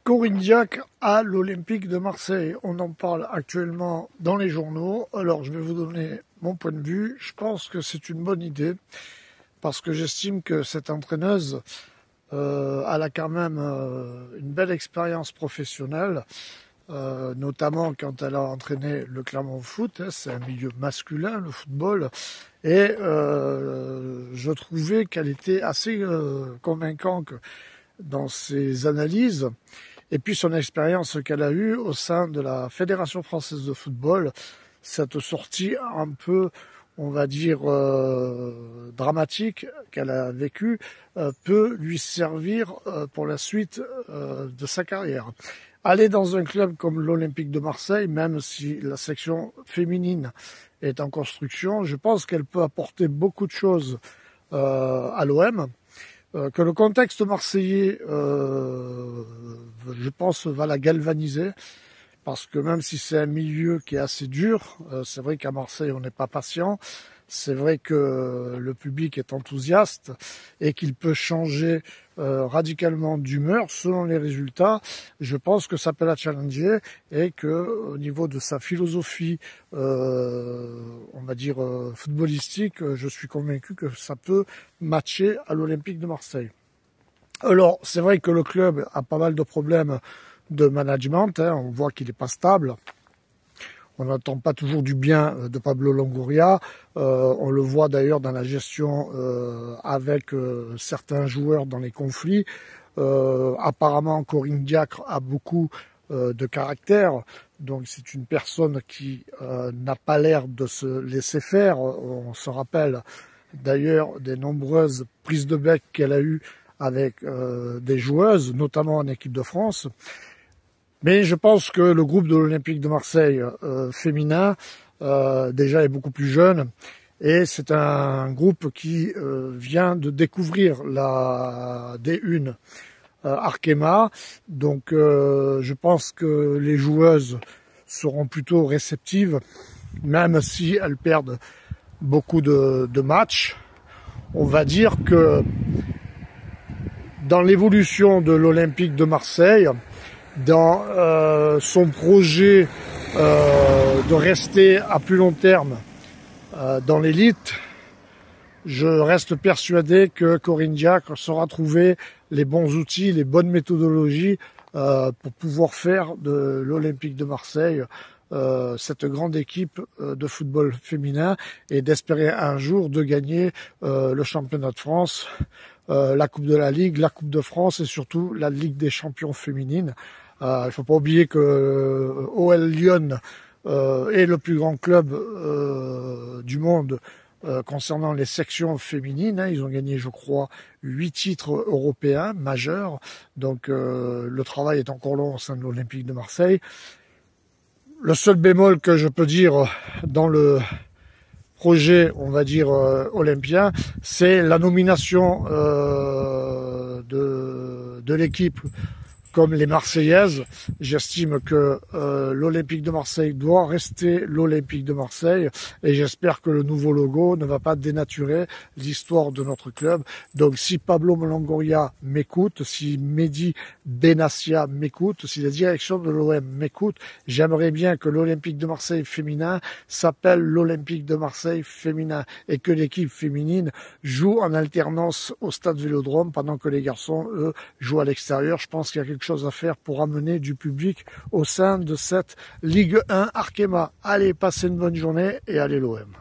Corinne Diacre à l'Olympique de Marseille. On en parle actuellement dans les journaux. Alors, je vais vous donner mon point de vue. Je pense que c'est une bonne idée parce que j'estime que cette entraîneuse elle a quand même une belle expérience professionnelle, notamment quand elle a entraîné le Clermont Foot. C'est un milieu masculin, le football. Et je trouvais qu'elle était assez convaincante dans ses analyses. Et puis son expérience qu'elle a eue au sein de la Fédération française de football, cette sortie un peu, on va dire, dramatique qu'elle a vécue, peut lui servir pour la suite de sa carrière. Aller dans un club comme l'Olympique de Marseille, même si la section féminine est en construction, je pense qu'elle peut apporter beaucoup de choses à l'OM. Que le contexte marseillais, je pense, va la galvaniser, parce que même si c'est un milieu qui est assez dur, c'est vrai qu'à Marseille, on n'est pas patient, c'est vrai que le public est enthousiaste et qu'il peut changer radicalement d'humeur selon les résultats. Je pense que ça peut la challenger et que au niveau de sa philosophie, on va dire footballistique, je suis convaincu que ça peut matcher à l'Olympique de Marseille. Alors, c'est vrai que le club a pas mal de problèmes de management, on voit qu'il n'est pas stable. On n'entend pas toujours du bien de Pablo Longoria. On le voit d'ailleurs dans la gestion avec certains joueurs dans les conflits. Apparemment, Corinne Diacre a beaucoup de caractère. Donc c'est une personne qui n'a pas l'air de se laisser faire. On se rappelle d'ailleurs des nombreuses prises de bec qu'elle a eues avec des joueuses, notamment en équipe de France. Mais je pense que le groupe de l'Olympique de Marseille féminin déjà est beaucoup plus jeune et c'est un groupe qui vient de découvrir la D1 Arkema. Donc je pense que les joueuses seront plutôt réceptives, même si elles perdent beaucoup de matchs. On va dire que dans l'évolution de l'Olympique de Marseille, dans son projet de rester à plus long terme dans l'élite, je reste persuadé que Corinne Diacre saura trouver les bons outils, les bonnes méthodologies pour pouvoir faire de l'Olympique de Marseille cette grande équipe de football féminin et d'espérer un jour de gagner le championnat de France, la Coupe de la Ligue, la Coupe de France et surtout la Ligue des champions féminines. Il ne faut pas oublier que OL Lyon est le plus grand club du monde concernant les sections féminines. Ils ont gagné, je crois, 8 titres européens majeurs. Donc le travail est encore long au sein de l'Olympique de Marseille. Le seul bémol que je peux dire dans le projet, on va dire, olympien, c'est la nomination de l'équipe comme les Marseillaises. J'estime que l'Olympique de Marseille doit rester l'Olympique de Marseille et j'espère que le nouveau logo ne va pas dénaturer l'histoire de notre club. Donc si Pablo Longoria m'écoute, si Mehdi Benassia m'écoute, si la direction de l'OM m'écoute, j'aimerais bien que l'Olympique de Marseille féminin s'appelle l'Olympique de Marseille féminin et que l'équipe féminine joue en alternance au stade Vélodrome pendant que les garçons, eux, jouent à l'extérieur. Je pense qu'il y a quelque chose à faire pour amener du public au sein de cette Ligue 1 Arkema. Allez, passez une bonne journée et allez l'OM.